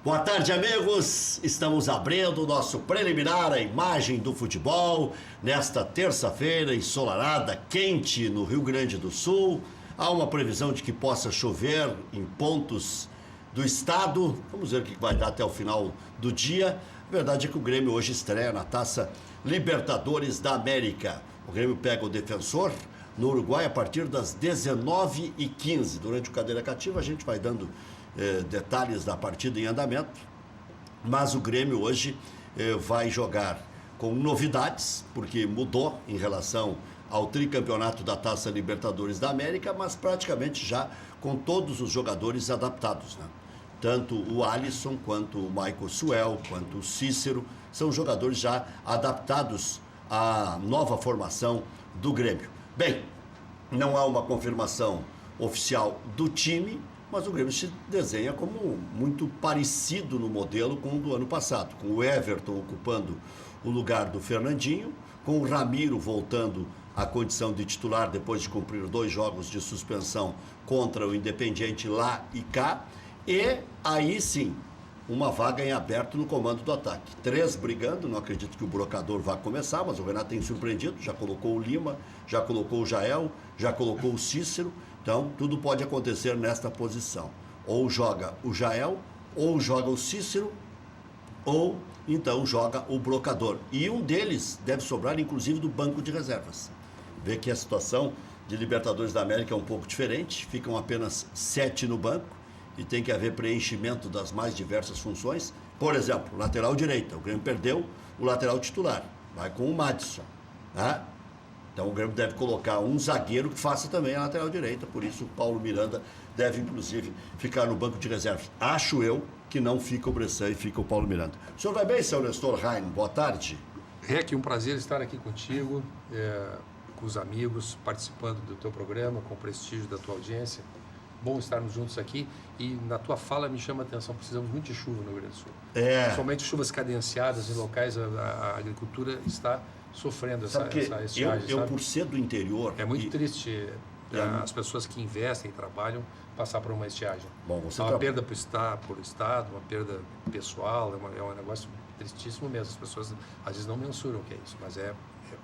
Boa tarde, amigos. Estamos abrindo o nosso preliminar, a imagem do futebol, nesta terça-feira ensolarada, quente no Rio Grande do Sul. Há uma previsão de que possa chover em pontos do estado. Vamos ver o que vai dar até o final do dia. A verdade é que o Grêmio hoje estreia na Taça Libertadores da América. O Grêmio pega o Defensor no Uruguai a partir das 19h15. Durante o Cadeira Cativa a gente vai dando detalhes da partida em andamento, mas o Grêmio hoje vai jogar com novidades, porque mudou em relação ao tricampeonato da Taça Libertadores da América, mas praticamente já com todos os jogadores adaptados, né? Tanto o Alisson, quanto o Michael Suel, quanto o Cícero, são jogadores já adaptados à nova formação do Grêmio. Bem, não há uma confirmação oficial do time, mas o Grêmio se desenha como muito parecido no modelo com o do ano passado, com o Everton ocupando o lugar do Fernandinho, com o Ramiro voltando à condição de titular depois de cumprir 2 jogos de suspensão contra o Independiente lá e cá, e aí sim, uma vaga em aberto no comando do ataque. 3 brigando, não acredito que o Brocador vá começar, mas o Renato tem surpreendido, já colocou o Lima, já colocou o Jael, já colocou o Cícero. Então, tudo pode acontecer nesta posição. Ou joga o Jael, ou joga o Cícero, ou então joga o Brocador. E um deles deve sobrar, inclusive, do banco de reservas. Vê que a situação de Libertadores da América é um pouco diferente, ficam apenas 7 no banco e tem que haver preenchimento das mais diversas funções. Por exemplo, lateral direita, o Grêmio perdeu o lateral titular, vai com o Madison, né? Então o Grêmio deve colocar um zagueiro que faça também a lateral direita, por isso o Paulo Miranda deve inclusive ficar no banco de reservas. Acho eu que não fica o Bressan e fica o Paulo Miranda. O senhor vai bem, seu Nestor Rain? Boa tarde. Rec, um prazer estar aqui contigo, com os amigos, participando do teu programa, com o prestígio da tua audiência. Bom estarmos juntos aqui e na tua fala me chama a atenção, precisamos muito de chuva no Rio Grande do Sul. Somente chuvas cadenciadas em locais, a agricultura está sofrendo essa estiagem. Eu por ser do interior... É muito triste as pessoas que investem e trabalham passar por uma estiagem. Bom, você uma perda por Estado, uma perda pessoal, é um negócio tristíssimo mesmo. As pessoas às vezes não mensuram o que é isso, mas é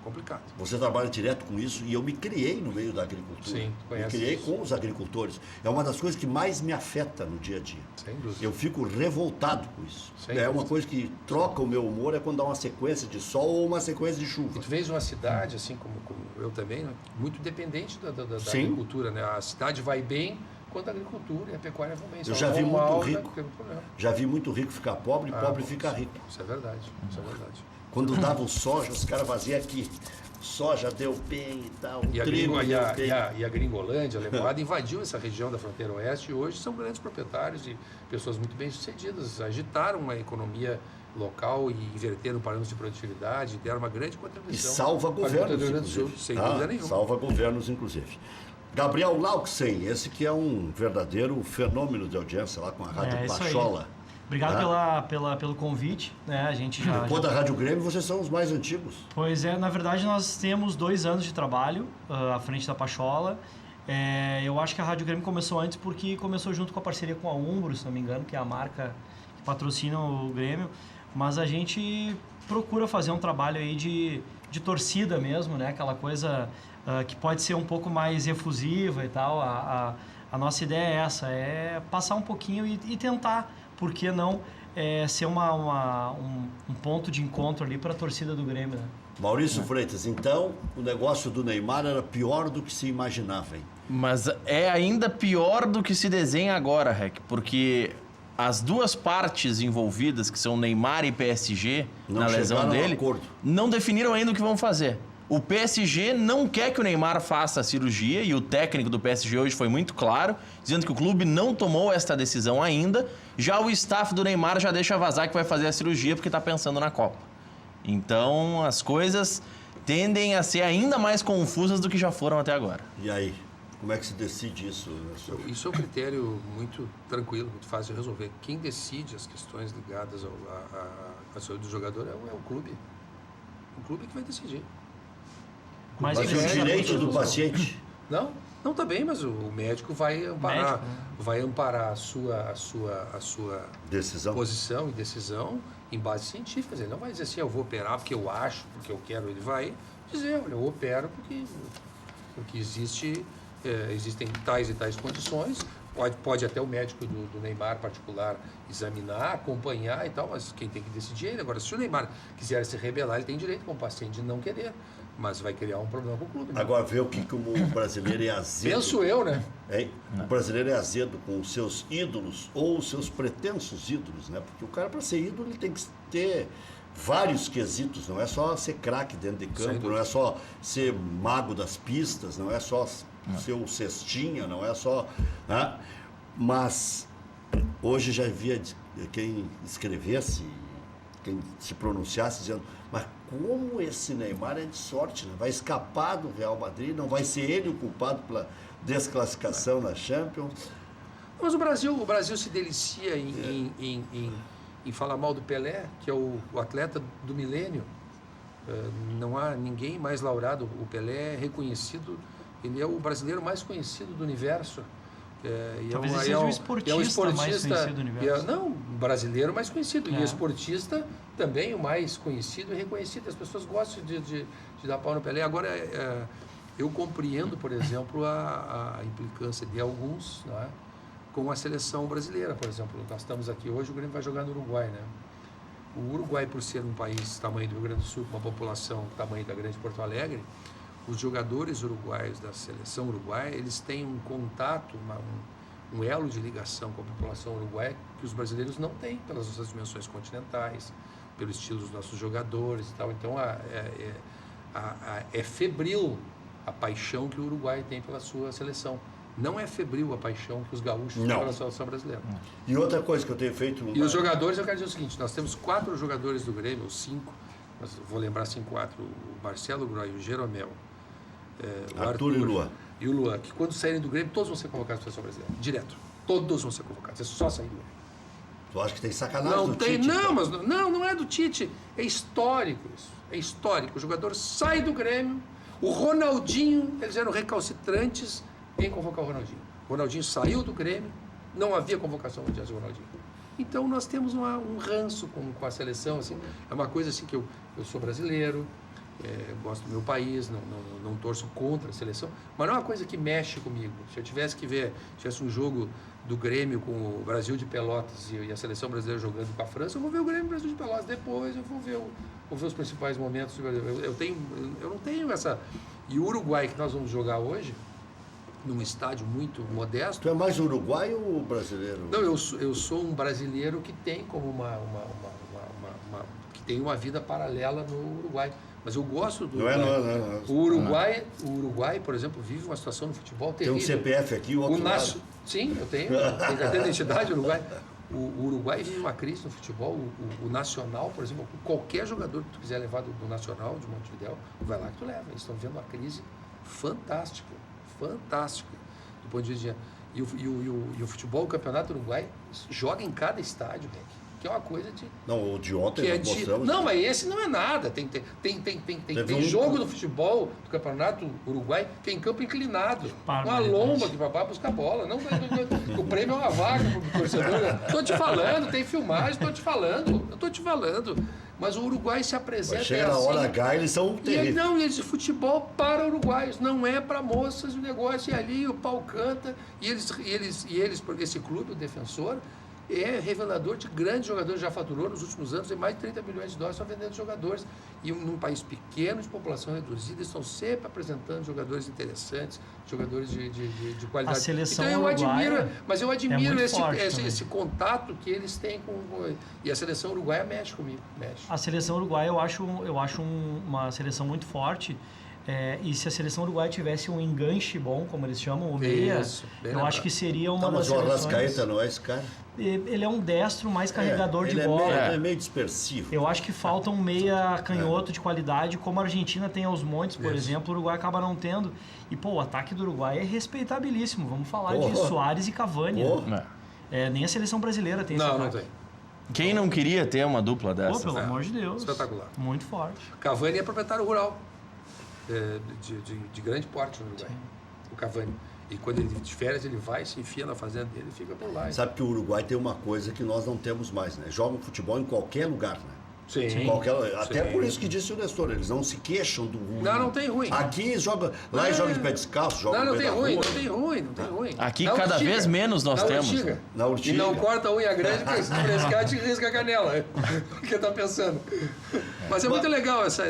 complicado. Você trabalha direto com isso e eu me criei no meio da agricultura. Sim, conhece. Me criei com os agricultores. É uma das coisas que mais me afeta no dia a dia. Sem dúvida. Eu fico revoltado com isso. Sem dúvida. Uma coisa que troca o meu humor é quando dá uma sequência de sol ou uma sequência de chuva. E tu vês uma cidade, assim como eu também, né, muito dependente da agricultura, né? A cidade vai bem quando a agricultura e a pecuária vão bem. Eu já vi muito rico ficar pobre e pobre ficar rico. Isso é verdade, isso é verdade. Quando dava o soja, os caras faziam aqui. Soja deu bem e tal. E a Gringolândia, a Lemoada, invadiu essa região da fronteira oeste e hoje são grandes proprietários e pessoas muito bem-sucedidas. Agitaram a economia local e inverteram parâmetros de produtividade, deram uma grande contribuição. E salva governos, inclusive. Sem dúvida nenhuma. Salva governos, inclusive. Gabriel Lauxen, esse que é um verdadeiro fenômeno de audiência lá com a Rádio Pachola. Obrigado pelo convite, né? A gente depois da Rádio Grêmio, vocês são os mais antigos. Pois é, na verdade nós temos 2 anos de trabalho à frente da Pachola. Eu acho que a Rádio Grêmio começou antes porque começou junto com a parceria com a Umbro, se não me engano, que é a marca que patrocina o Grêmio. Mas a gente procura fazer um trabalho aí de torcida mesmo, né? Aquela coisa que pode ser um pouco mais efusiva e tal. A nossa ideia é essa, é passar um pouquinho e tentar, por que não, ser um ponto de encontro ali para a torcida do Grêmio, né? Maurício Freitas, então o negócio do Neymar era pior do que se imaginava, hein? Mas é ainda pior do que se desenha agora, Rec, porque as duas partes envolvidas, que são Neymar e PSG, na lesão dele, não definiram ainda o que vão fazer. O PSG não quer que o Neymar faça a cirurgia e o técnico do PSG hoje foi muito claro, dizendo que o clube não tomou esta decisão ainda. Já o staff do Neymar já deixa vazar que vai fazer a cirurgia porque está pensando na Copa. Então as coisas tendem a ser ainda mais confusas do que já foram até agora. E aí? Como é que se decide isso? Isso é um critério muito tranquilo, muito fácil de resolver. Quem decide as questões ligadas à saúde do jogador é o clube. O clube que vai decidir. Mas é o direito do paciente? Não, Não, tá bem, mas o médico vai amparar, vai amparar a sua decisão. Posição e decisão em base científica. Ele não vai dizer assim, eu vou operar porque eu acho, porque eu quero. Ele vai dizer, olha, eu opero porque existem tais e tais condições. Pode até o médico do Neymar particular examinar, acompanhar e tal, mas quem tem que decidir é ele. Agora, se o Neymar quiser se rebelar, ele tem direito como paciente de não querer, mas vai criar um problema com o clube. Agora, vê o que o brasileiro é azedo. Penso eu, né? Hein? O brasileiro é azedo com os seus ídolos ou os seus pretensos ídolos, né? Porque o cara, para ser ídolo, ele tem que ter vários quesitos, não é só ser craque dentro de campo, não é só ser mago das pistas, não é só ser o cestinha, não é só... Né? Mas hoje já havia quem escrevesse, quem se pronunciasse dizendo, mas como esse Neymar é de sorte, né? Vai escapar do Real Madrid, não vai ser ele o culpado pela desclassificação na Champions. Mas o Brasil se delicia em falar mal do Pelé, que é o atleta do milênio. Não há ninguém mais laureado. O Pelé é reconhecido, ele é o brasileiro mais conhecido do universo. Talvez ele seja o esportista mais conhecido do universo. Não, brasileiro mais conhecido. E esportista também o mais conhecido e reconhecido. As pessoas gostam de dar pau no Pelé. Agora, eu compreendo, por exemplo, a implicância de alguns, não é? Com a seleção brasileira, por exemplo. Nós estamos aqui hoje, o Grêmio vai jogar no Uruguai, né? O Uruguai, por ser um país tamanho do Rio Grande do Sul, com uma população tamanho da grande Porto Alegre, os jogadores uruguaios da seleção uruguaia, eles têm um contato, um elo de ligação com a população uruguaia que os brasileiros não têm, pelas nossas dimensões continentais, pelo estilo dos nossos jogadores e tal. Então, é febril a paixão que o Uruguai tem pela sua seleção. Não é febril a paixão que os gaúchos têm pela seleção brasileira. E outra coisa que eu tenho feito... E os jogadores, eu quero dizer o seguinte, nós temos 4 jogadores do Grêmio, ou 5, mas vou lembrar assim 4, o Marcelo Groy, o Jeromel, o Arthur e o Luan, que quando saírem do Grêmio, todos vão ser convocados para a seleção brasileira, direto. Todos vão ser convocados, é só sair do Grêmio. Tu acha que tem sacanagem não do tem, Tite? Não, mas não é do Tite, é histórico isso, é histórico. O jogador sai do Grêmio, o Ronaldinho, eles eram recalcitrantes em convocar o Ronaldinho. O Ronaldinho saiu do Grêmio, não havia convocação mundial do Ronaldinho. Então nós temos um ranço com a seleção, assim, é uma coisa assim que eu sou brasileiro, gosto do meu país, não torço contra a seleção, mas não é uma coisa que mexe comigo. Se eu tivesse um jogo do Grêmio com o Brasil de Pelotas e a seleção brasileira jogando com a França, eu vou ver o Grêmio Brasil de Pelotas, depois eu vou ver os principais momentos do Brasil. Eu não tenho essa... E o Uruguai, que nós vamos jogar hoje, num estádio muito modesto... Tu é mais uruguaio ou brasileiro? Não, eu sou um brasileiro que tem como que tem uma vida paralela no Uruguai. Mas eu gosto do Uruguai. O Uruguai, por exemplo, vive uma situação no futebol terrível. Tem um CPF aqui, o outro lado. Sim, eu tenho. Tem carteira de identidade Uruguai. O Uruguai vive uma crise no futebol. O Nacional, por exemplo, qualquer jogador que tu quiser levar do Nacional, de Montevidéu, vai lá que tu leva. Eles estão vivendo uma crise fantástica do ponto de vista. E o futebol, o campeonato uruguai, joga em cada estádio, que é uma coisa de... Não, o de ontem nós mostramos... Não, mas esse não é nada. Tem jogo do futebol, do campeonato uruguai, que é em campo inclinado. Uma lomba que vai buscar bola. Não, o prêmio é uma vaga para o torcedor. Estou te falando, tem filmagem, estou te falando. Mas o Uruguai se apresenta... Chega na hora H, eles são terríveis. Não, eles de futebol para uruguaios, não é para moças o negócio. E ali o pau canta, e eles, porque esse clube, o Defensor, é revelador de grandes jogadores, já faturou nos últimos anos mais de 30 milhões de dólares só vendendo jogadores. E num país pequeno, de população reduzida, estão sempre apresentando jogadores interessantes, jogadores de qualidade. A seleção então eu admiro forte esse contato que eles têm com... E a seleção uruguaia mexe comigo. A seleção uruguaia eu acho uma seleção muito forte. E se a seleção uruguaia tivesse um enganche bom, como eles chamam, o meia, eu acho que seria uma das seleções... Mas o Arrascaeta não é esse cara? Ele é um destro mais carregador de bola. Ele é meio dispersivo. Eu acho que falta um meia canhoto de qualidade, como a Argentina tem aos montes, por exemplo, o Uruguai acaba não tendo. E, o ataque do Uruguai é respeitabilíssimo. Vamos falar de Suárez e Cavani. Nem a seleção brasileira tem esse ataque. Não tem. Quem não queria ter uma dupla dessa? Pelo amor de Deus. Espetacular. Muito forte. Cavani é proprietário rural. De grande porte no Uruguai. O Cavani. E quando ele de férias, ele vai, se enfia na fazenda dele e fica por lá. Sabe que o Uruguai tem uma coisa que nós não temos mais, né? Jogam futebol em qualquer lugar, né? Sim. Até por isso que disse o Nestor, eles não se queixam do ruim. Não tem ruim. Aqui joga, lá joga de pé descalço, joga Não no tem meio da ruim, rua. não tem ruim. Aqui Na cada Urtiga. vez menos nós Na temos. Urtiga. Na Urtiga. E não corta a unha grande, porque se frescar te risca a canela. O que tá pensando? Mas é muito legal essa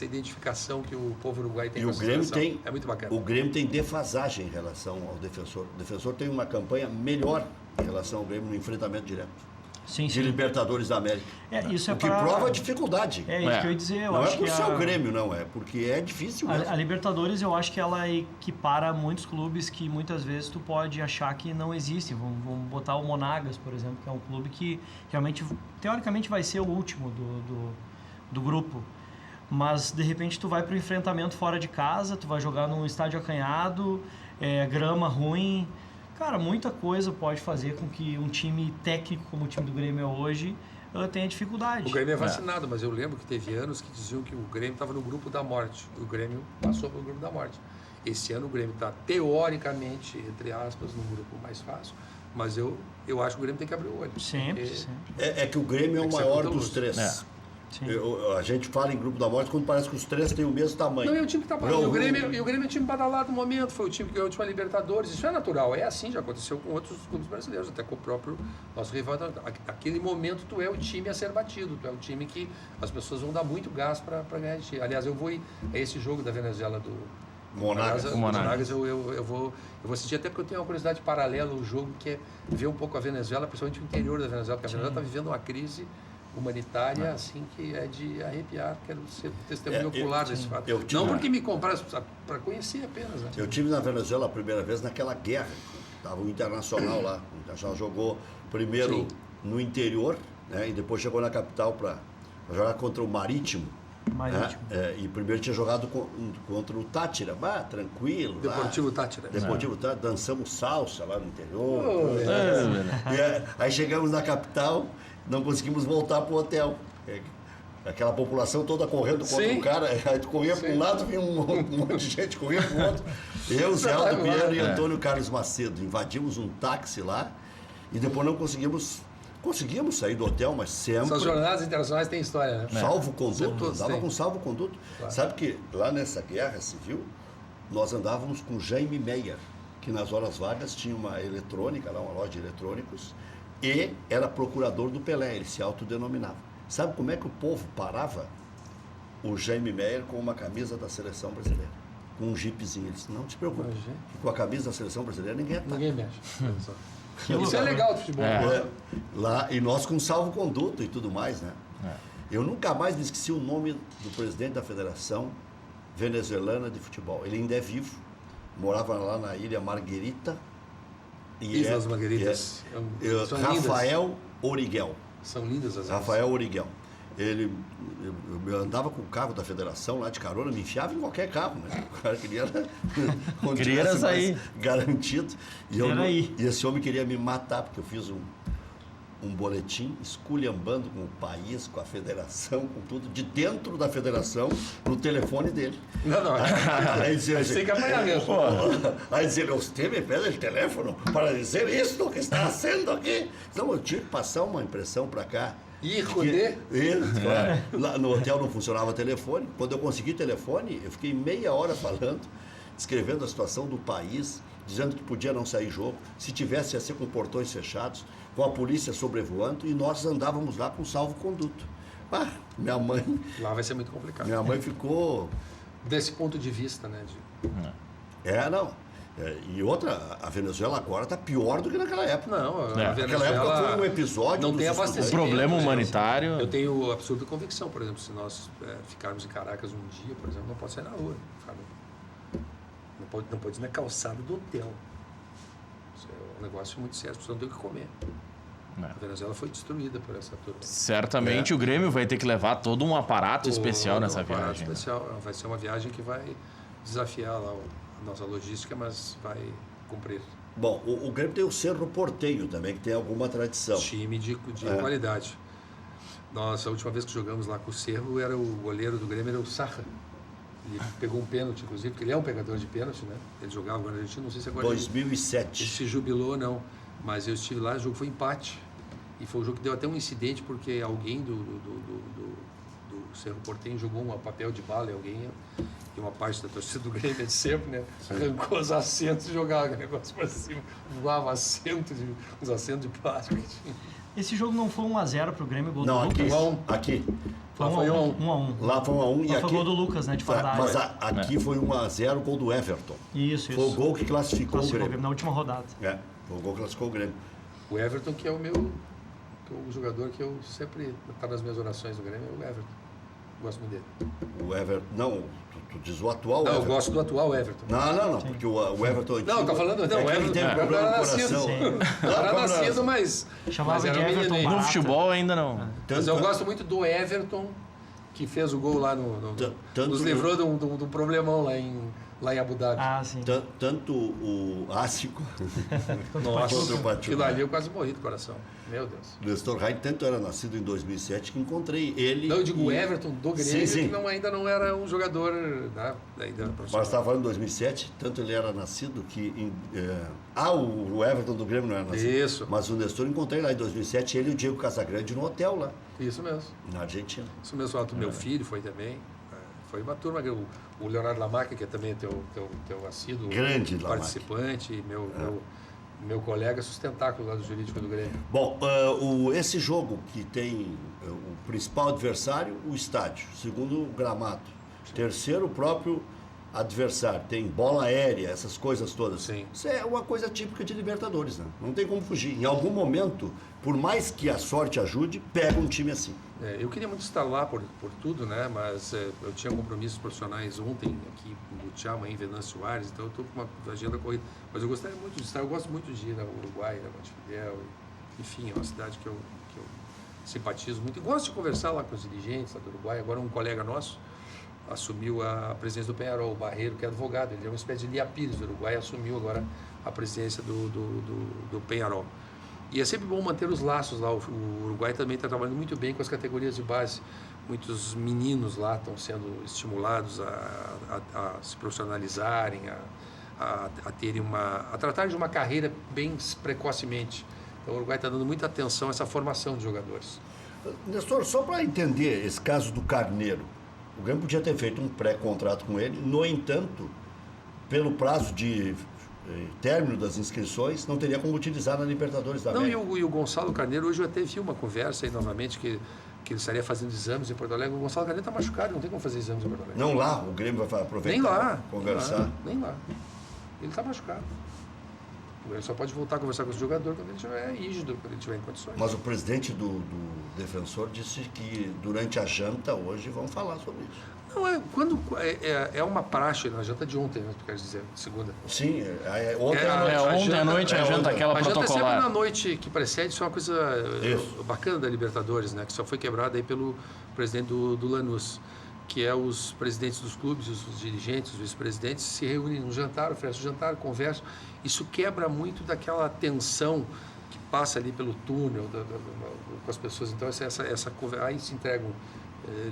identificação que o povo uruguai tem E com o essa Grêmio seleção. tem, É muito bacana. o Grêmio tem defasagem em relação ao Defensor. O Defensor tem uma campanha melhor em relação ao Grêmio no enfrentamento direto. Sim, De sim. Libertadores da América. Isso O que prova a dificuldade. É isso que eu ia dizer. Eu Não acho é por que ser o Grêmio, não. É porque é difícil mesmo. a Libertadores, eu acho que ela equipara muitos clubes que muitas vezes tu pode achar que não existem. Vamos botar o Monagas, por exemplo, que é um clube que realmente, teoricamente, vai ser o último do grupo. Mas, de repente, tu vai para o enfrentamento fora de casa, tu vai jogar num estádio acanhado, grama ruim. Cara, muita coisa pode fazer com que um time técnico como o time do Grêmio é hoje tenha dificuldade. O Grêmio é vacinado, mas eu lembro que teve anos que diziam que o Grêmio estava no grupo da morte. O Grêmio passou pelo grupo da morte. Esse ano o Grêmio está, teoricamente, entre aspas, num grupo mais fácil. Mas eu acho que o Grêmio tem que abrir o olho. Sempre. É que o Grêmio é o que ser maior cauteloso. dos três. Sim. A gente fala em grupo da morte quando parece que os três têm o mesmo tamanho. Não, é o time que está badalado. O Grêmio é o time badalado no momento, foi o time que ganhou a última Libertadores. Isso é natural, é assim, já aconteceu com outros clubes brasileiros, até com o próprio nosso rival. Aquele momento tu é o time a ser batido, tu é o time que as pessoas vão dar muito gás para ganhar de ti. Aliás, eu vou ir a esse jogo da Venezuela do Monagas. Monagas, eu vou assistir, até porque eu tenho uma curiosidade paralela ao jogo, que é ver um pouco a Venezuela, principalmente o interior da Venezuela, porque a Venezuela está vivendo uma crise humanitária, assim, que é de arrepiar. Quero ser testemunho ocular desse fato. Não porque me comprasse, para conhecer apenas. Né? Eu tive na Venezuela a primeira vez naquela guerra. Estava o Internacional lá. O Internacional jogou primeiro no interior, né, e depois chegou na capital para jogar contra o Marítimo. E primeiro tinha jogado contra o Táchira, tranquilo. Deportivo Táchira. Deportivo Táchira, dançamos salsa lá no interior. Aí chegamos na capital, não conseguimos voltar para o hotel. Aquela população toda correndo contra o cara, aí tu corria para um lado, vinha um monte de gente, corria para o outro. Eu, Zé Aldo Pinheiro e Antônio Carlos Macedo invadimos um táxi lá e depois não conseguimos sair do hotel, mas sempre... Essas jornadas internacionais têm história, né? Salvo-conduto, andava com salvo-conduto. Claro. Sabe que lá nessa guerra civil, nós andávamos com Jaime Meyer, que nas horas vagas tinha uma eletrônica, lá, uma loja de eletrônicos, e era procurador do Pelé, ele se autodenominava. Sabe como é que o povo parava o Jaime Meyer com uma camisa da seleção brasileira? Com um jipezinho. Ele disse, não te preocupe, com a camisa da seleção brasileira ninguém ataca. Ninguém mexe. Isso é legal do futebol. Lá, e nós com salvo-conduto e tudo mais, né? Eu nunca mais me esqueci o nome do presidente da Federação Venezuelana de Futebol. Ele ainda é vivo, morava lá na Ilha Marguerita. Islas Margueritas. Rafael Origuel. São lindas as Rafael Origuel. Eu andava com o carro da Federação lá de carona, me enfiava em qualquer carro, né? O cara queria sair garantido. E esse homem queria me matar, porque eu fiz um boletim esculhambando com o país, com a federação, com tudo, de dentro da federação, no telefone dele. Não. Aí dizia, tem que apanhar mesmo. Aí dizia, você me pede o telefone para dizer isso que está sendo aqui. Então eu tive que passar uma impressão para cá. Lá no hotel não funcionava telefone. Quando eu consegui telefone, eu fiquei meia hora falando, descrevendo a situação do país, dizendo que podia não sair jogo, se tivesse ia ser com portões fechados, com a polícia sobrevoando, e nós andávamos lá com salvo-conduto. Minha mãe... Lá vai ser muito complicado. Minha mãe ficou... Desse ponto de vista, né? E outra, a Venezuela agora está pior do que naquela época. Não, a Venezuela... Naquela época foi um episódio... Não tem abastecimento. O problema humanitário... Eu tenho absoluta convicção, por exemplo, se nós ficarmos em Caracas um dia, por exemplo, não pode sair na rua. Não pode ir na calçada do hotel. Isso é um negócio muito sério, as pessoas não têm o que comer. A Venezuela foi destruída por essa turma. Certamente o Grêmio vai ter que levar todo um aparato especial nessa viagem. Especial. Vai ser uma viagem que vai desafiar lá a nossa logística, mas vai cumprir. Bom, o Grêmio tem o Cerro Porteño também, que tem alguma tradição. Time de qualidade. Nós, a última vez que jogamos lá com o Cerro, o goleiro do Grêmio era o Sarra. Ele pegou um pênalti, inclusive, porque ele é um pegador de pênalti, né? Ele jogava agora na Argentina, não sei se agora... 2007. Ele se jubilou, não. Mas eu estive lá, o jogo foi empate. E foi um jogo que deu até um incidente, porque alguém do Cerro Porteño jogou um papel de bala e alguém, e uma parte da torcida do Grêmio de sempre, né? Arrancou os assentos e jogava o negócio para cima. Voava uns assentos de plástico que tinha. Esse jogo não foi 1x0 pro Grêmio, gol Não, do aqui, Lucas? aqui. Foi 1x1. Lá foi 1x1 e Foi aqui... gol do Lucas, né, de fora da área. Mas aqui foi 1x0, gol do Everton. Isso. Foi o gol que classificou o Grêmio. Na última rodada. Foi o gol que classificou o Grêmio. O Everton, que é o jogador que eu sempre está nas minhas orações do Grêmio, é o Everton. Gosto muito dele. O Everton... Não, tu diz o atual não, Everton. Eu gosto do atual Everton. Não, porque o Everton... Não, tá falando... Não, o Everton teve problema no coração. Era nascido, mas... Chamava mas de Everton Barata. No futebol ainda não. Mas eu gosto muito do Everton, que fez o gol lá nos livrou de um problemão lá em Abu Dhabi. Ah, sim. Tanto o Ácico... Nossa, aquilo ali eu quase morri do coração. Meu Deus. O Nestor Rein tanto era nascido em 2007 que encontrei ele... Não, eu digo o Everton do Grêmio, sim. que ainda não era um jogador ainda profissional. Mas estava falando em 2007, tanto ele era nascido que... o Everton do Grêmio não era nascido. Isso. Mas o Nestor encontrei lá em 2007, ele e o Diego Casagrande no hotel lá. Isso mesmo. Na Argentina. Isso mesmo, o meu filho foi também. Foi uma turma, o Leonardo Lamarca, que é também teu assíduo grande participante, meu colega sustentáculo lá do jurídico do Grêmio. Bom, esse jogo que tem o principal adversário, o estádio. Segundo, o gramado. Terceiro, o próprio adversário. Tem bola aérea, essas coisas todas. Sim. Isso é uma coisa típica de Libertadores, né? Não tem como fugir. Em algum momento, por mais que a sorte ajude, pega um time assim. Eu queria muito estar lá por tudo, né? Mas eu tinha compromissos profissionais ontem aqui no Butiá, amanhã em Venâncio Aires, então eu estou com uma agenda corrida. Mas eu gostaria muito de estar, eu gosto muito de ir ao Uruguai, a Montevidéu, enfim, é uma cidade que eu simpatizo muito. E gosto de conversar lá com os dirigentes lá do Uruguai. Agora um colega nosso assumiu a presidência do Peñarol, o Barreiro, que é advogado, ele é uma espécie de Lia Pires do Uruguai, assumiu agora a presidência do Peñarol. E é sempre bom manter os laços lá. O Uruguai também está trabalhando muito bem com as categorias de base. Muitos meninos lá estão sendo estimulados a se profissionalizarem, a terem a tratarem de uma carreira bem precocemente. Então o Uruguai está dando muita atenção a essa formação de jogadores. Nestor, só para entender esse caso do Carneiro, o Grêmio podia ter feito um pré-contrato com ele, no entanto, pelo prazo de término das inscrições, não teria como utilizar na Libertadores da América. Não, e o Gonçalo Carneiro, hoje eu até vi uma conversa aí novamente que ele estaria fazendo exames em Porto Alegre. O Gonçalo Carneiro está machucado, não tem como fazer exames em Porto Alegre. Não lá, o Grêmio vai aproveitar, nem lá, conversar. Nem lá. Ele está machucado. Ele só pode voltar a conversar com o jogador quando ele estiver rígido, quando ele estiver em condições. Mas o presidente do Defensor disse que durante a janta hoje vão falar sobre isso. Não, é uma praxe na janta de ontem, né, tu quer dizer, segunda. Sim, ontem à noite a janta aquela protocolar. A janta é sempre na noite que precede, isso é uma coisa bacana da Libertadores, né, que só foi quebrada aí pelo presidente do Lanús, que é os presidentes dos clubes, os dirigentes, os vice-presidentes se reúnem no jantar, oferecem o jantar, conversam. Isso quebra muito daquela tensão que passa ali pelo túnel com as pessoas. Então aí se entregam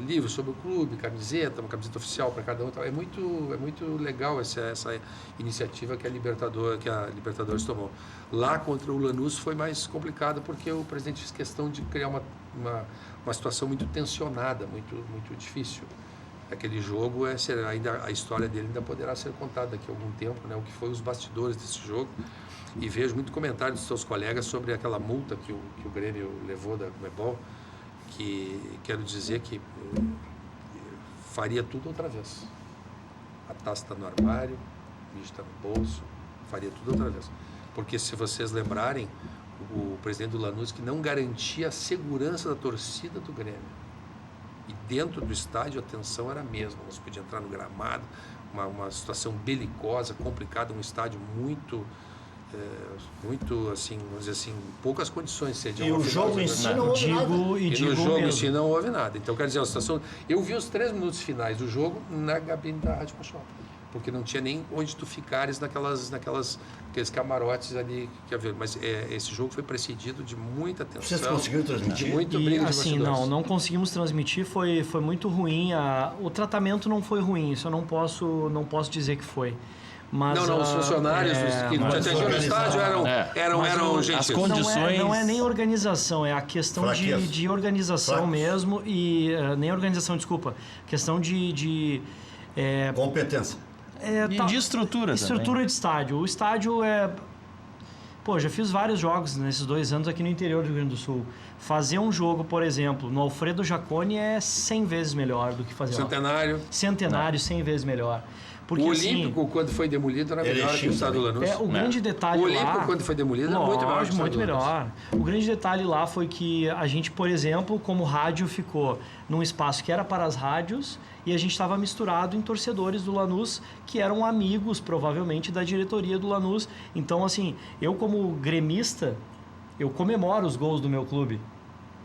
livros sobre o clube, camiseta, uma camiseta oficial para cada um. Então, é muito legal essa iniciativa que a Libertadores tomou. Lá contra o Lanús foi mais complicado porque o presidente fez questão de criar uma situação muito tensionada, muito difícil. Aquele jogo, ainda a história dele ainda poderá ser contada daqui a algum tempo, né? O que foi os bastidores desse jogo. E vejo muito comentário dos seus colegas sobre aquela multa que o Grêmio levou da Conmebol, que quero dizer que faria tudo outra vez. A taça está no armário, o bicho está no bolso, faria tudo outra vez. Porque se vocês lembrarem, o presidente do Lanús que não garantia a segurança da torcida do Grêmio. E dentro do estádio a tensão era a mesma, não se podia entrar no gramado, uma situação belicosa, complicada, um estádio muito assim, vamos dizer assim, poucas condições de ser. E o jogo em si não houve nada. E no jogo em si não houve nada. Então, quer dizer, a situação... Eu vi os 3 minutos finais do jogo na cabine da Rádio Pachola. porque não tinha nem onde tu ficares aqueles camarotes ali que havia. Mas esse jogo foi precedido de muita tensão. Vocês conseguiram transmitir? De muito E briga de assim, bastidores. não conseguimos transmitir, foi muito ruim. O tratamento não foi ruim, isso eu não posso dizer que foi. Mas, os funcionários que te atendiam no estádio eram gentis. As condições... Não é nem organização, é a questão de organização mesmo e... nem organização, desculpa. Questão de competência. de estrutura Estrutura também. de estádio. O estádio é... Pô, já fiz vários jogos nesses 2 anos aqui no interior do Rio Grande do Sul. Fazer um jogo, por exemplo, no Alfredo Jaconi é 100 vezes melhor do que fazer... Centenário, 100 vezes melhor. Porque, o Olímpico, quando foi demolido, era melhor que o estado do Lanús. O grande detalhe o lá... Olímpico, quando foi demolido, era muito melhor que o estado do Lanús. O grande detalhe lá foi que a gente, por exemplo, como rádio, ficou num espaço que era para as rádios e a gente estava misturado em torcedores do Lanús que eram amigos, provavelmente, da diretoria do Lanús. Então, assim, eu como gremista, eu comemoro os gols do meu clube.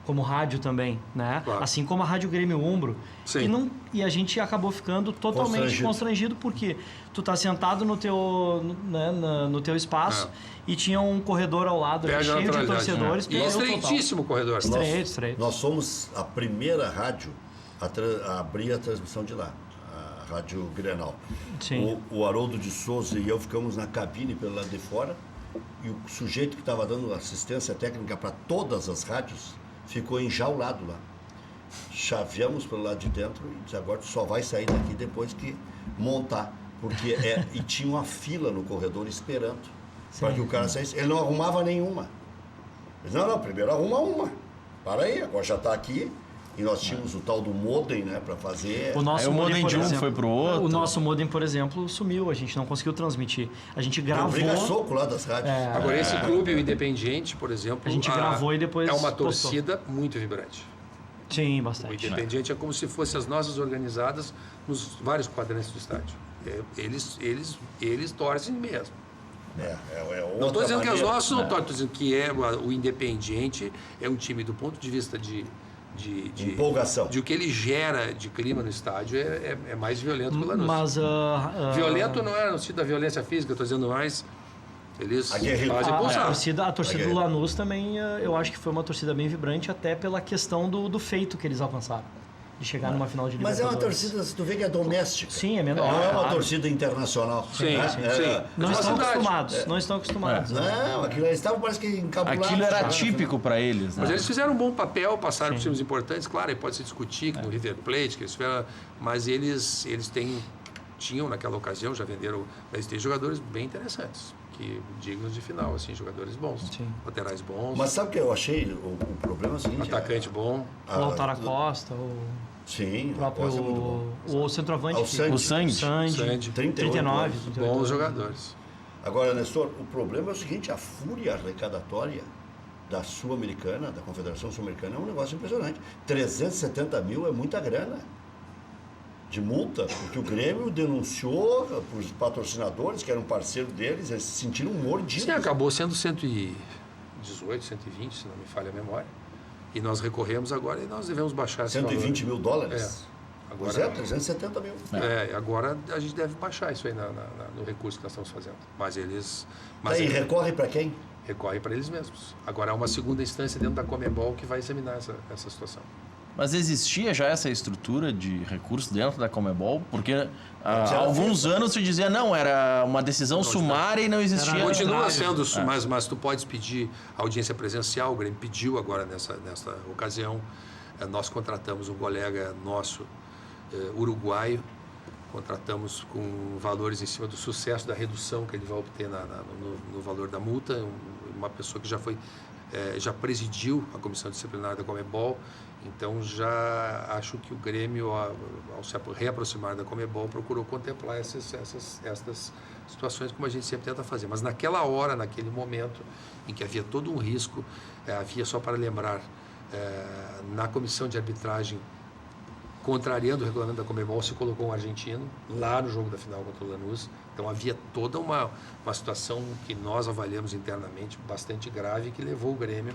Como rádio também, né? Claro. Assim como a Rádio Grêmio Umbro. Sim. E a gente acabou ficando totalmente constrangido porque tu tá sentado no teu espaço e tinha um corredor ao lado cheio de torcedores. E estreitíssimo corredor. Estreito. Nós somos a primeira rádio a abrir a transmissão de lá, a Rádio Grenal. Sim. O Haroldo de Souza e eu ficamos na cabine pelo lado de fora e o sujeito que estava dando assistência técnica para todas as rádios ficou enjaulado lá. Chaveamos pelo lado de dentro e disse, agora tu só vai sair daqui depois que montar. Porque e tinha uma fila no corredor esperando para que o cara saísse. Ele não arrumava nenhuma. Ele disse, não, primeiro arruma uma. Para aí, agora já está aqui. E nós tínhamos o tal do modem, né, para fazer... O nosso modem de um foi pro outro. O nosso modem, por exemplo, sumiu. A gente não conseguiu transmitir. A gente gravou... Briga-soco lá das rádios. Agora, esse clube, o Independiente, por exemplo... A gente gravou e depois... É uma torcida muito vibrante. Sim, bastante. O Independiente é como se fossem as nossas organizadas nos vários quadrantes do estádio. Eles torcem mesmo. Não estou dizendo que os nossos não torcem, estou dizendo que o Independiente é um time do ponto de vista de empolgação. De o que ele gera de clima no estádio é mais violento que o Lanús. Mas, violento não é no sentido da violência física, estou dizendo mais. Eles fazem pulsar. A torcida do Lanús também, eu acho que foi uma torcida bem vibrante, até pela questão do feito que eles alcançaram. De chegar numa final de Libertadores. Mas é uma torcida, se tu vê que é doméstica. Sim, é menor. Não é uma torcida internacional. Sim, né? sim. Não estão acostumados. Não estão acostumados. Não, aquilo eles estavam parece que encabulados. Aquilo era típico para eles. Né? Mas eles fizeram um bom papel, passaram por times importantes. Claro, aí pode se discutir com o River Plate, que eles fizeram, mas eles tinham naquela ocasião, já venderam, mas tem jogadores bem interessantes, que dignos de final, assim, jogadores bons, laterais bons. Mas sabe o que eu achei? O problema é o seguinte... Atacante bom. O Lautaro Acosta, Sim, o próprio é muito bom. o centroavante. O Sandy. 39. Bons jogadores. Agora, Nestor, o problema é o seguinte, a fúria arrecadatória da Sul-Americana, da Confederação Sul-Americana, é um negócio impressionante. 370 mil é muita grana de multa, porque o Grêmio denunciou para os patrocinadores, que eram parceiro deles, eles se sentiram mordidos. Sim, acabou sendo 118, 120, se não me falha a memória. E nós recorremos agora e nós devemos baixar esse 120 mil dólares? Agora, pois 370 mil. Agora a gente deve baixar isso aí no recurso que nós estamos fazendo. Mas eles... E recorre para quem? Recorre para eles mesmos. Agora há uma segunda instância dentro da Conmebol que vai examinar essa situação. Mas existia já essa estrutura de recurso dentro da Conmebol? Porque há alguns anos se dizia, não, era uma decisão sumária e não existia... Continua sendo, mas tu podes pedir audiência presencial, o Grêmio pediu agora nessa ocasião. Nós contratamos um colega nosso, uruguaio, contratamos com valores em cima do sucesso da redução que ele vai obter no valor da multa, uma pessoa que já presidiu a comissão disciplinar da Conmebol. Então, já acho que o Grêmio, ao se reaproximar da Conmebol, procurou contemplar essas situações como a gente sempre tenta fazer. Mas naquela hora, naquele momento, em que havia todo um risco, havia, só para lembrar, na comissão de arbitragem, contrariando o regulamento da Conmebol, se colocou um argentino lá no jogo da final contra o Lanús. Então, havia toda uma situação que nós avaliamos internamente bastante grave, que levou o Grêmio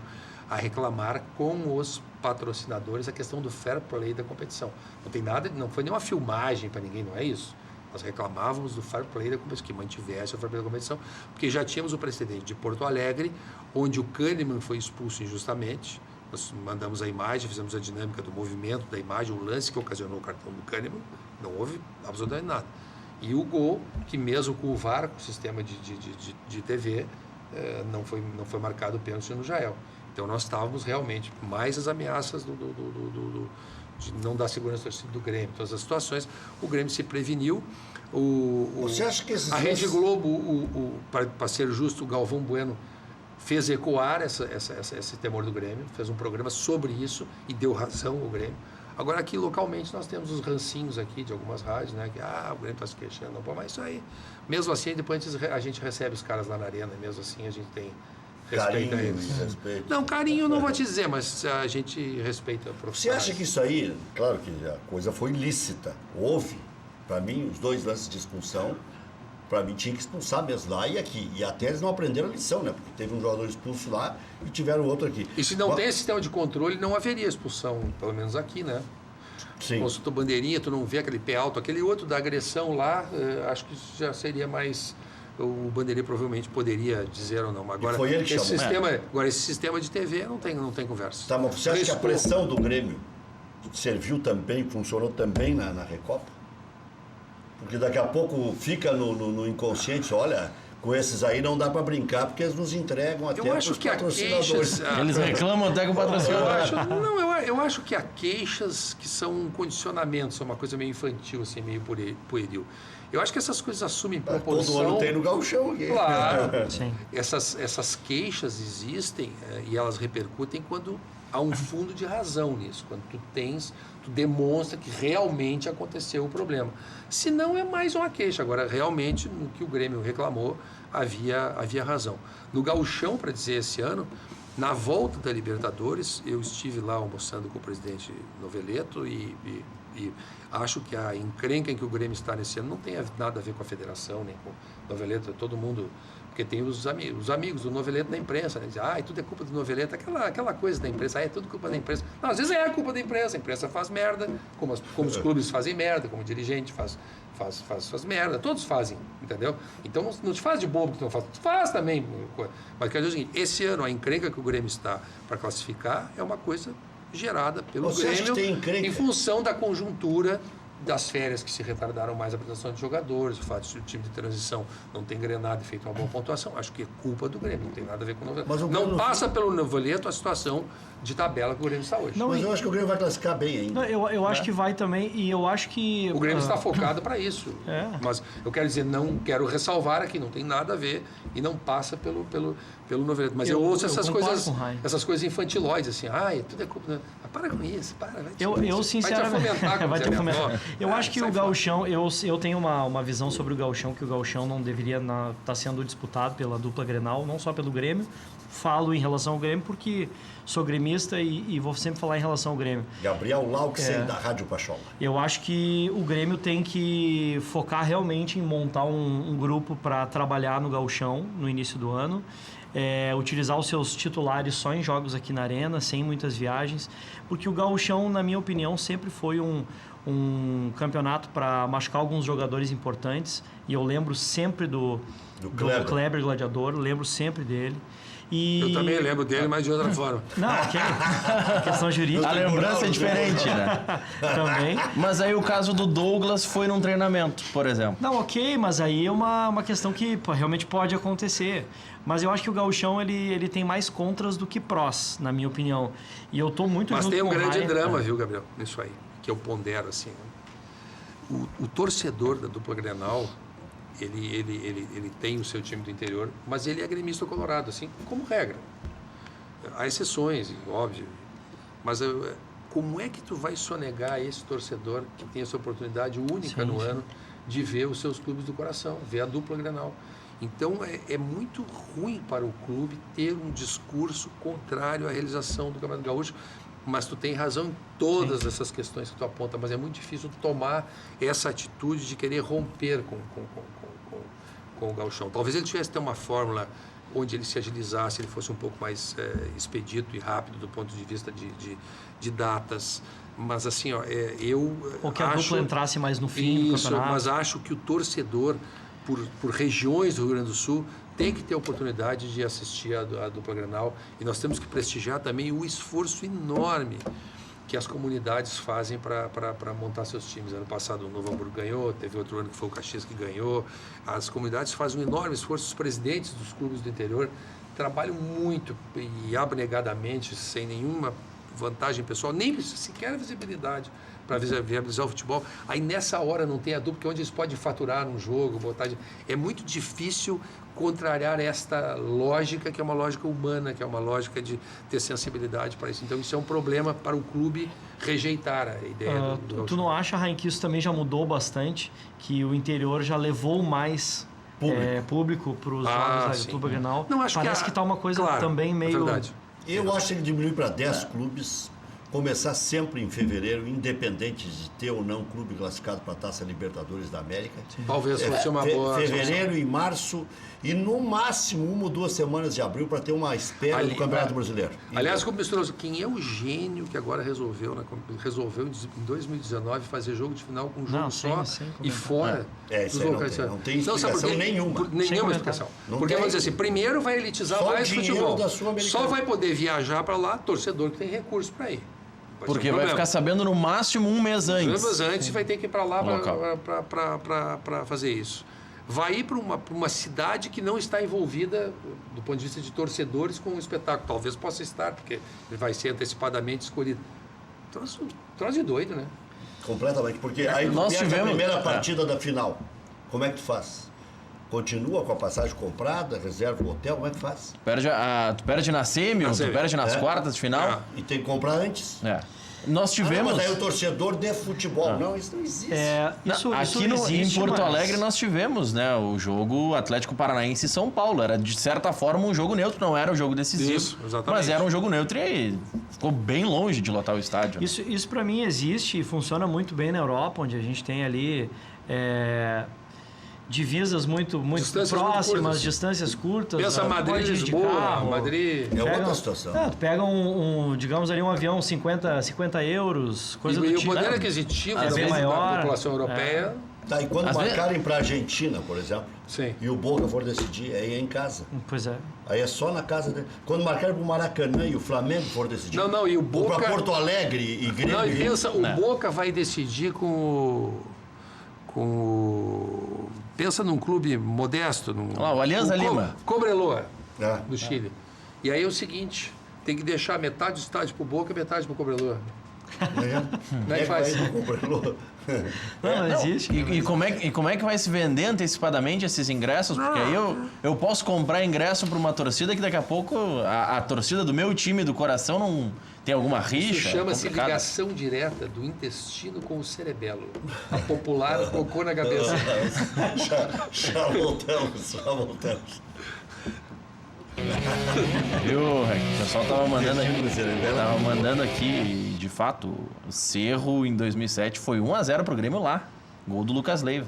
a reclamar com os patrocinadores a questão do fair play da competição. Não tem nada, não foi nenhuma filmagem para ninguém, não é isso. Nós reclamávamos do fair play da competição, que mantivesse o fair play da competição, porque já tínhamos o precedente de Porto Alegre, onde o Kahneman foi expulso injustamente. Nós mandamos a imagem, fizemos a dinâmica do movimento da imagem, o lance que ocasionou o cartão do Kahneman, não houve absolutamente nada. E o gol, que mesmo com o VAR, com o sistema de TV, não foi marcado o pênalti no Jael. Então nós estávamos realmente mais as ameaças de não dar segurança ao torcida do Grêmio, todas as situações. O Grêmio se preveniu. Você acha que esses a Rede Globo, para ser justo, o Galvão Bueno fez ecoar esse temor do Grêmio, fez um programa sobre isso e deu razão ao Grêmio. Agora aqui localmente nós temos os rancinhos aqui de algumas rádios, né? Que o Grêmio está se queixando, não, pô, mas isso aí, mesmo assim, depois a gente recebe os caras lá na arena, mesmo assim a gente tem respeito a eles. Respeito. Não, carinho não vou te dizer, mas a gente respeita a profissão. Você acha que isso aí, claro que a coisa foi ilícita, houve, para mim, os 2 lances de expulsão, para mim tinha que expulsar mesmo lá e aqui. E até eles não aprenderam a lição, né? Porque teve um jogador expulso lá e tiveram outro aqui. E se não tem esse sistema de controle, não haveria expulsão, pelo menos aqui, né? Sim. Consultou bandeirinha, tu não vê aquele pé alto, aquele outro da agressão lá, acho que já seria mais... O bandeirinha provavelmente poderia dizer ou não. Agora, foi ele que chamou. Agora, esse sistema de TV não tem conversa. Tá, mas você acha que a pressão do Grêmio serviu também, funcionou também na Recopa? Porque daqui a pouco fica no inconsciente, olha, com esses aí não dá para brincar, porque eles nos entregam até eu acho os que patrocinadores. Eles reclamam até com o patrocinador. Eu acho que há queixas que são um condicionamento, são uma coisa meio infantil, assim, meio pueril. Eu acho que essas coisas assumem proporção... Todo ano tem no gauchão aqui. Claro. Sim. Essas queixas existem e elas repercutem quando há um fundo de razão nisso, quando tu demonstra que realmente aconteceu o problema. Se não, é mais uma queixa. Agora, realmente, no que o Grêmio reclamou, havia razão. No gauchão, para dizer, esse ano, na volta da Libertadores, eu estive lá almoçando com o presidente Noveleto e acho que a encrenca em que o Grêmio está nesse ano não tem nada a ver com a federação, nem com o Noveleto, todo mundo... Porque tem os amigos do Noveleto na imprensa, né? Dizem, tudo é culpa do Noveleto, aquela coisa da imprensa, é tudo culpa da imprensa. Não, às vezes é culpa da imprensa, a imprensa faz merda, como os clubes fazem merda, como o dirigente faz merda, todos fazem, entendeu? Então não te faz de bobo que tu não faz, tu faz também. Mas quer dizer o seguinte, esse ano a encrenca que o Grêmio está para classificar é uma coisa gerada pelo Grêmio em função da conjuntura das férias que se retardaram mais a apresentação de jogadores, o fato de o time de transição não ter engrenado e feito uma boa pontuação, acho que é culpa do Grêmio, não tem nada a ver com o Noveleto. Não passa pelo Noveleto a situação de tabela que o Grêmio está hoje. Mas eu acho que o Grêmio vai classificar bem ainda. Não, eu acho que vai também, e eu acho que... O Grêmio está focado para isso. Mas eu quero dizer, não quero ressalvar aqui, não tem nada a ver e não passa pelo Noveleto. Mas eu ouço essas coisas infantilóides, assim, tudo é culpa... Para com isso, Eu sinceramente... Vai te afomentar. Eu acho que o gauchão, eu tenho uma visão sobre o gauchão, que o gauchão não deveria estar sendo disputado pela dupla Grenal, não só pelo Grêmio. Falo em relação ao Grêmio porque sou gremista e vou sempre falar em relação ao Grêmio. Gabriel Lauxen, da Rádio Pachola. Eu acho que o Grêmio tem que focar realmente em montar um grupo para trabalhar no gauchão no início do ano. Utilizar os seus titulares só em jogos aqui na arena, sem muitas viagens, porque o gauchão, na minha opinião, sempre foi um campeonato para machucar alguns jogadores importantes, e eu lembro sempre do Kleber Gladiador, lembro sempre dele. Eu também lembro dele, mas de outra forma. Não, questão jurídica. A lembrança é diferente, né? Também. Mas aí o caso do Douglas foi num treinamento, por exemplo. Não, ok, mas aí é uma questão que realmente pode acontecer. Mas eu acho que o gauchão, ele tem mais contras do que prós, na minha opinião. E eu tô muito junto com o Mas tem um grande Raia, drama, viu, Gabriel, nisso aí, que eu pondero, assim. O torcedor da dupla Grenal... Ele tem o seu time do interior, mas ele é gremista colorado, assim, como regra. Há exceções, óbvio. Mas como é que tu vai sonegar a esse torcedor que tem essa oportunidade única no ano de ver os seus clubes do coração, ver a dupla Grenal? Então, é muito ruim para o clube ter um discurso contrário à realização do Campeonato Gaúcho, mas tu tem razão em todas essas questões que tu aponta, mas é muito difícil tomar essa atitude de querer romper com o gauchão. Talvez ele tivesse ter uma fórmula onde ele se agilizasse, ele fosse um pouco mais expedito e rápido do ponto de vista de datas. Mas assim, ó, eu ou que a dupla entrasse mais no fim do campeonato. Mas acho que o torcedor, por regiões do Rio Grande do Sul, tem que ter a oportunidade de assistir a dupla Grenal, e nós temos que prestigiar também o esforço enorme que as comunidades fazem para montar seus times. Ano passado o Novo Hamburgo ganhou, teve outro ano que foi o Caxias que ganhou. As comunidades fazem um enorme esforço, os presidentes dos clubes do interior trabalham muito e abnegadamente, sem nenhuma vantagem pessoal, nem sequer visibilidade para viabilizar o futebol. Aí nessa hora não tem a dupla, que é onde eles podem faturar um jogo, é muito difícil contrariar esta lógica, que é uma lógica humana, que é uma lógica de ter sensibilidade para isso. Então isso é um problema para o clube rejeitar a ideia tu não acha, Raim, que isso também já mudou bastante, que o interior já levou mais público para os jogos da dupla Grenal? Parece que está uma coisa também meio... verdade. Eu acho que ele diminuiu para 10 clubes, começar sempre em fevereiro, independente de ter ou não clube classificado para a Taça Libertadores da América. Talvez fosse uma boa... Fevereiro e março, e no máximo 1 ou 2 semanas de abril para ter uma espera do Campeonato Brasileiro. Aliás, como misturou, quem é o gênio que agora resolveu em 2019 fazer jogo de final com um jogo só e fora dos locais? Não tem explicação nenhuma. Nenhuma explicação. Porque vamos dizer assim, primeiro vai elitizar mais futebol. Só vai poder viajar para lá torcedor que tem recurso para ir. Porque vai ficar sabendo no máximo um mês antes. Um mês antes vai ter que ir para lá para fazer isso. Vai ir para uma cidade que não está envolvida, do ponto de vista de torcedores, com o espetáculo. Talvez possa estar, porque ele vai ser antecipadamente escolhido. Troço de doido, né? Completamente. Porque aí tu perde a primeira partida da final. Como é que tu faz? Continua com a passagem comprada, reserva o hotel, como é que faz? Tu perde na semi, tu perde nas quartas de final. E tem que comprar antes. Nós tivemos... mas aí o torcedor de futebol. Não, isso não existe. Em Porto Alegre nós tivemos, né, o jogo Atlético Paranaense e São Paulo. Era, de certa forma, um jogo neutro, não era um jogo decisivo. Isso, exatamente. Mas era um jogo neutro e ficou bem longe de lotar o estádio. Isso para mim existe e funciona muito bem na Europa, onde a gente tem ali... divisas muito próximas, distâncias curtas. Pensa Madrid, Lisboa, Madrid... É outra situação. Tu pega digamos ali, um avião 50 euros, coisa do tipo. E o poder aquisitivo da população europeia... Tá, e quando marcarem para a Argentina, por exemplo, sim, e o Boca for decidir, aí é em casa. Pois é. Aí é só na casa dele. Quando marcarem para o Maracanã e o Flamengo for decidir... Não, e o Boca... Ou para Porto Alegre e Grêmio... Não, e pensa, o Boca vai decidir pensa num clube modesto. O Alianza Lima. Cobreloa, do Chile. E aí é o seguinte, tem que deixar metade do estádio pro Boca e metade pro Cobreloa. Como é que faz? Não existe. E como é que vai se vender antecipadamente esses ingressos? Porque aí eu posso comprar ingresso para uma torcida que daqui a pouco a torcida do meu time do coração não tem alguma rixa. Isso chama-se ligação direta do intestino com o cerebelo. A popular cocô na cabeça. Já voltamos. Viu, o pessoal tava mandando aqui, de fato, o Cerro em 2007 foi 1-0 pro Grêmio lá. Gol do Lucas Leiva.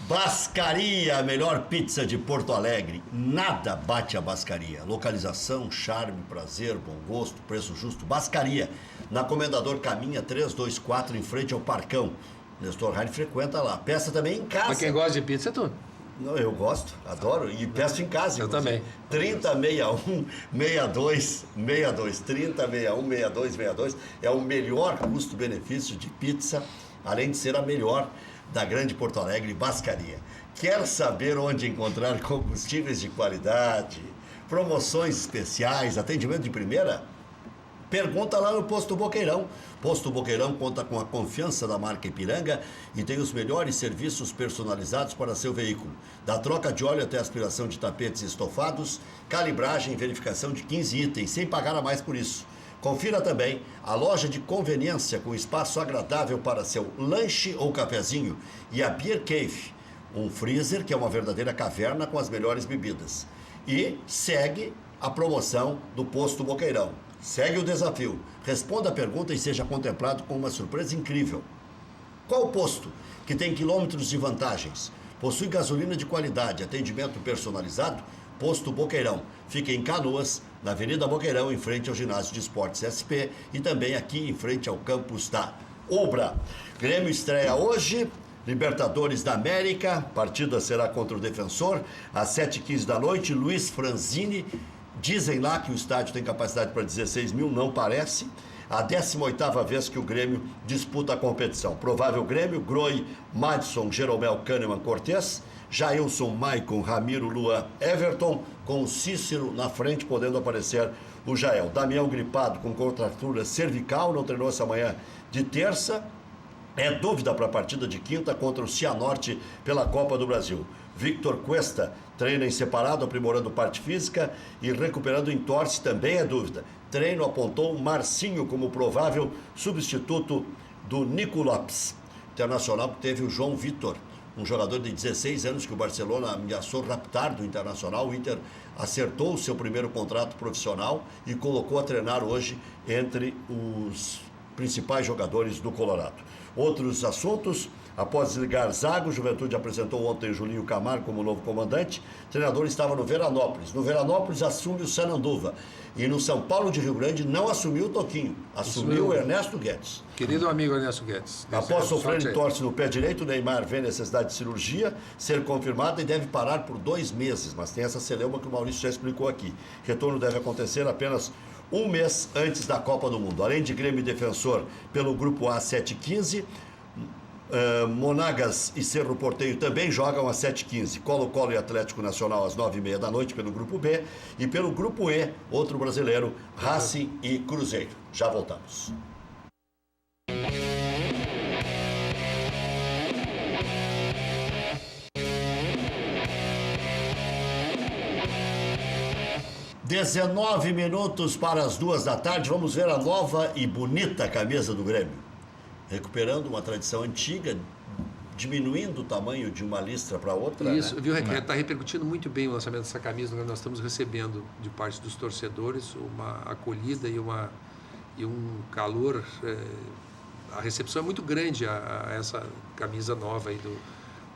Bascaria, a melhor pizza de Porto Alegre. Nada bate a Bascaria. Localização, charme, prazer, bom gosto, preço justo. Bascaria, na Comendador Caminha 324, em frente ao Parcão. Nestor Raine frequenta lá. Peça também em casa. Mas quem gosta de pizza é tu? Não, eu gosto, adoro. E peço em casa. Eu também. 3061-6262. 3061-6262. É o melhor custo-benefício de pizza, além de ser a melhor da Grande Porto Alegre, Bascaria. Quer saber onde encontrar combustíveis de qualidade, promoções especiais, atendimento de primeira? Pergunta lá no Posto Boqueirão. Posto Boqueirão conta com a confiança da marca Ipiranga e tem os melhores serviços personalizados para seu veículo. Da troca de óleo até aspiração de tapetes e estofados, calibragem e verificação de 15 itens, sem pagar a mais por isso. Confira também a loja de conveniência com espaço agradável para seu lanche ou cafezinho e a Beer Cave, um freezer que é uma verdadeira caverna com as melhores bebidas. E segue a promoção do Posto Boqueirão. Segue o desafio. Responda a pergunta e seja contemplado com uma surpresa incrível. Qual o posto que tem quilômetros de vantagens? Possui gasolina de qualidade, atendimento personalizado? Posto Boqueirão. Fica em Canoas, na Avenida Boqueirão, em frente ao Ginásio de Esportes SP e também aqui em frente ao campus da Ubra. Grêmio estreia hoje, Libertadores da América, a partida será contra o Defensor, às 7h15 da noite, Luiz Franzini. Dizem lá que o estádio tem capacidade para 16 mil, não parece. A 18ª vez que o Grêmio disputa a competição. Provável Grêmio: Groi, Madison, Jeromel, Kahneman, Cortez, Jailson, Maicon, Ramiro, Luan, Everton, com o Cícero na frente, podendo aparecer o Jael. Damião gripado com contratura cervical, não treinou essa manhã de terça. É dúvida para a partida de quinta contra o Cianorte pela Copa do Brasil. Victor Cuesta treina em separado, aprimorando parte física e recuperando entorse, também é dúvida. Treino apontou Marcinho como provável substituto do Nico Lopes. Internacional que teve o João Vitor, um jogador de 16 anos que o Barcelona ameaçou raptar do Internacional. O Inter acertou o seu primeiro contrato profissional e colocou a treinar hoje entre os principais jogadores do Colorado. Outros assuntos: após desligar Zago, Juventude apresentou ontem Julinho Camargo como novo comandante. O treinador estava no Veranópolis. No Veranópolis assume o Sananduva. E no São Paulo de Rio Grande não assumiu o Toquinho, assumiu o Ernesto Guedes. Querido amigo Ernesto Guedes. Após sofrer entorse no pé direito, o Neymar vê necessidade de cirurgia ser confirmada e deve parar por 2 meses. Mas tem essa celeuma que o Maurício já explicou aqui. Retorno deve acontecer apenas 1 mês antes da Copa do Mundo. Além de Grêmio e Defensor pelo Grupo A, 7h15, Monagas e Cerro Porteño também jogam às 7h15. Colo-Colo e Atlético Nacional às 9h30 da noite pelo Grupo B. E pelo Grupo E, outro brasileiro, Racing e Cruzeiro. Já voltamos. (19 minutos para as 2 da tarde). Vamos ver a nova e bonita camisa do Grêmio. Recuperando uma tradição antiga, diminuindo o tamanho de uma listra para outra. Isso, né? Viu, Requer? Está repercutindo muito bem o lançamento dessa camisa. Nós estamos recebendo de parte dos torcedores uma acolhida e um calor. A recepção é muito grande a essa camisa nova aí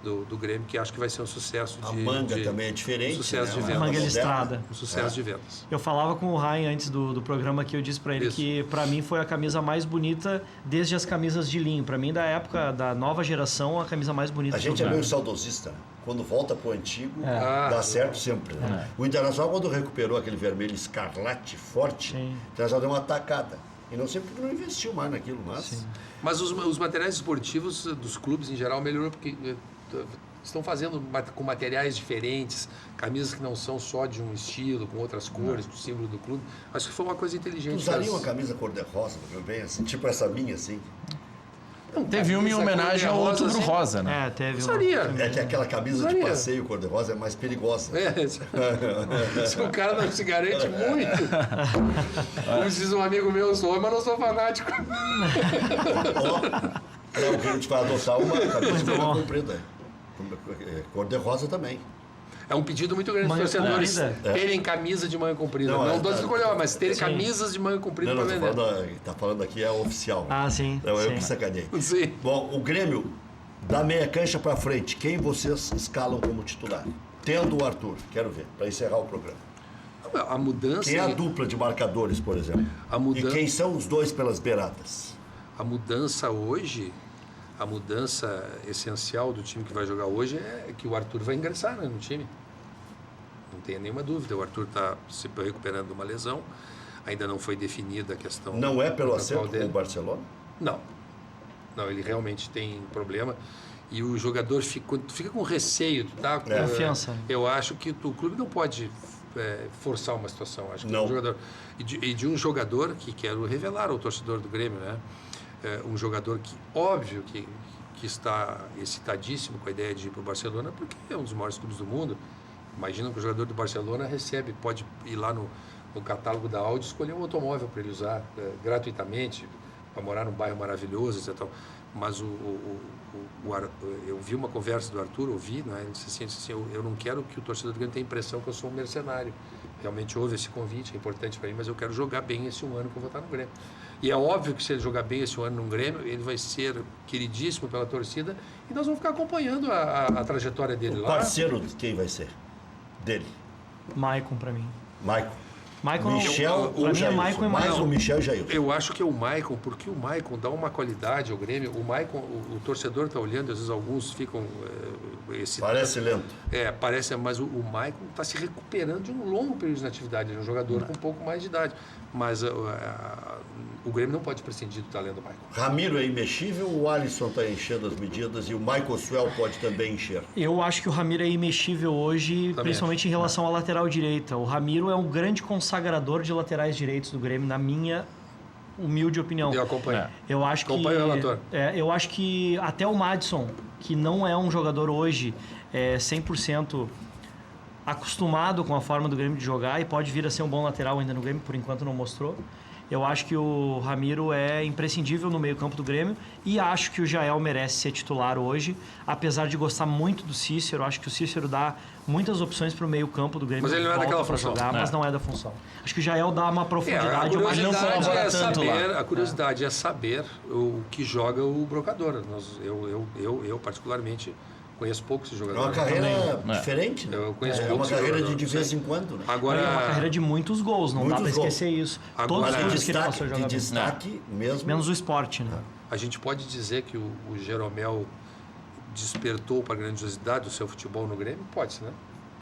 do Grêmio, que acho que vai ser um sucesso A manga também é diferente. Um sucesso, né? de vendas. A manga listrada. Um sucesso de vendas. Eu falava com o Ryan antes do programa que eu disse para ele que para mim foi a camisa mais bonita desde as camisas de linho. Para mim, da época da nova geração, a camisa mais bonita. A gente é meio saudosista, né? Quando volta pro antigo, dá certo sempre. Né? O Internacional, quando recuperou aquele vermelho escarlate forte, o Internacional deu uma atacada. E não sei porque não investiu mais naquilo, mas... Sim. Mas os materiais esportivos dos clubes, em geral, melhorou porque estão fazendo com materiais diferentes, camisas que não são só de um estilo, com outras cores, com o símbolo do clube. Acho que foi uma coisa inteligente. Usaria uma camisa cor-de-rosa também, assim, tipo essa minha, assim? Não, teve uma em homenagem ao Outubro Rosa, né? Teve Usaria. É que aquela camisa de passeio cor-de-rosa é mais perigosa. Se o cara não se garante muito. Como diz um amigo meu, sou, mas não sou fanático. Não, que a gente vai adotar uma camisa de manga comprida. Cor-de-rosa também. É um pedido muito grande dos torcedores terem camisa de manga comprida. Não todos de colhão, mas terem camisas de manga comprida para vender. Tá falando aqui é oficial. Ah, sim. Eu que sacanei. Sim. Bom, o Grêmio, da meia cancha para frente, quem vocês escalam como titular? Tendo o Arthur, quero ver, para encerrar o programa. A mudança... Quem é a dupla de marcadores, por exemplo? E quem são os dois pelas beiradas? A mudança hoje... A mudança essencial do time que vai jogar hoje é que o Arthur vai ingressar, né, no time. Não tenha nenhuma dúvida. O Arthur está se recuperando de uma lesão. Ainda não foi definida a questão... Não é pelo acerto com o Barcelona? Não. Não, ele realmente tem problema. E o jogador fica com receio. Tá? Confiança. Eu acho que o clube não pode forçar uma situação. Acho que não. Um jogador, e de um jogador que quero revelar ao torcedor do Grêmio, né? Um jogador que, óbvio, que está excitadíssimo com a ideia de ir para o Barcelona, porque é um dos maiores clubes do mundo. Imagina que o jogador do Barcelona pode ir lá no catálogo da Audi e escolher um automóvel para ele usar gratuitamente, para morar num bairro maravilhoso, etc. Mas eu vi uma conversa do Arthur, né? Ele disse assim, eu não quero que o torcedor do Grêmio tenha a impressão que eu sou um mercenário. realmente houve esse convite, é importante para mim, mas eu quero jogar bem esse um ano que eu vou estar no Grêmio. E é óbvio que se ele jogar bem esse um ano no Grêmio, ele vai ser queridíssimo pela torcida e nós vamos ficar acompanhando a trajetória dele lá. O parceiro de quem vai ser? Dele? Maicon pra mim. Maicon. Michel, pra mim é Maicon e mais Maicon. o Michel e Jailson. Eu acho que é o Maicon, porque o Maicon dá uma qualidade ao Grêmio. O Maicon, o torcedor está olhando, às vezes alguns ficam excitados. Parece lento. Parece, mas o Maicon está se recuperando de um longo período de atividade. Ele é um jogador com um pouco mais de idade. Mas o Grêmio não pode prescindir do talento do Maicon. Ramiro é imexível, o Alisson está enchendo as medidas e o Michael Suel pode também encher? Eu acho que o Ramiro é imexível hoje, Também principalmente acho. em relação à lateral direita. O Ramiro é um grande consagrador de laterais direitos do Grêmio, na minha humilde opinião. Eu acompanho. Eu acho que Acompanho o relator. eu acho que até o Madison, que não é um jogador hoje 100% acostumado com a forma do Grêmio de jogar e pode vir a ser um bom lateral ainda no Grêmio, por enquanto não mostrou. Eu acho que o Ramiro é imprescindível no meio-campo do Grêmio e acho que o Jael merece ser titular hoje, apesar de gostar muito do Cícero. Acho que o Cícero dá muitas opções para o meio-campo do Grêmio. Mas ele não é daquela função. Jogar, mas não é da função. Acho que o Jael dá uma profundidade. A curiosidade é saber o que joga o Brocador. Eu particularmente conheço pouco esse jogador. É uma carreira diferente, né? Eu conheço É pouco uma esse carreira jogador, de vez em quando, né? Agora, É uma carreira de muitos gols, não dá para esquecer isso. Todos os Mas clubes que ele passou a de jogar. destaque mesmo. Menos o esporte, né? a gente pode dizer que o Jeromel despertou para a grandiosidade do seu futebol no Grêmio? Pode-se, né?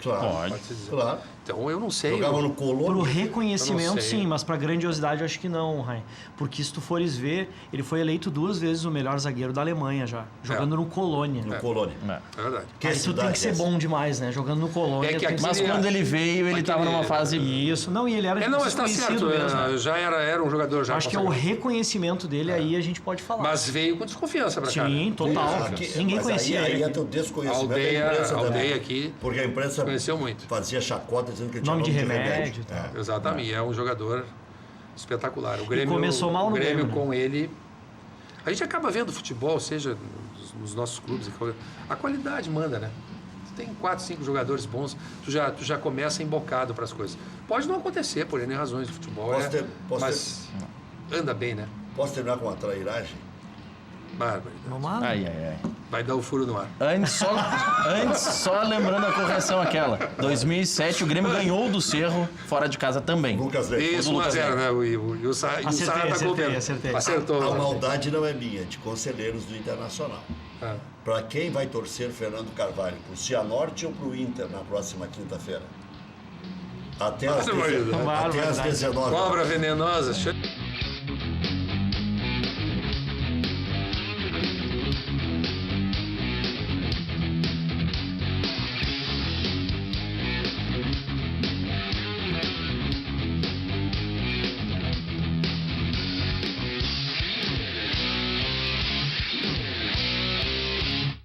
Claro. Pode-se dizer. Claro. Então eu não sei. Jogava no Colônia. Pro Eu reconhecimento, não sei. sim, mas pra grandiosidade, eu acho que não, Raim. Porque se tu fores ver, ele foi eleito 2 vezes o melhor zagueiro da Alemanha já, jogando no Colônia. No Colônia. É verdade. Que Aí tu tem cidade que ser é essa? bom demais, né? Jogando no Colônia. É que tu tem aqui- Mas Ele- quando ele veio, ele estava numa fase... Isso, não, e ele era Não, mas está desconhecido certo. mesmo. Já era um jogador já. Acho que é o consagrado. reconhecimento dele aí a gente pode falar. Mas veio com desconfiança para cá. Sim, né? total. Aqui- Ninguém mas conhecia aí ele. é teu desconhecimento da Aldeia- imprensa também. aldeia aqui Porque a imprensa conheceu muito. fazia chacota dizendo que ele tinha Nome de remédio remédio. e tal. É. Exatamente. É um jogador espetacular. O Grêmio, começou mal no o Grêmio Grêmio, né? com ele. A gente acaba vendo futebol, seja nos nossos clubes, a qualidade manda, né? Tu tem 4, 5 jogadores bons, tu já começa embocado para as coisas. Pode não acontecer por N razões de futebol, mas anda bem, né? Posso terminar com uma trairagem? Bárbaro. Vamos lá? Ai, ai, ai. Vai dar o furo no ar. Antes, só lembrando a correção aquela. 2007, o Grêmio ganhou do Cerro fora de casa também. Lucas Leite. Isso, 1x0, né? E o Sá tá cobrando. acertei. Acertou. A maldade não é minha, é de conselheiros do Internacional. Ah. Para quem vai torcer Fernando Carvalho? Pro Cianorte ou pro Inter na próxima quinta-feira? Até às Nossa, Maria. 19 Barbaridade. horas. Cobra venenosa.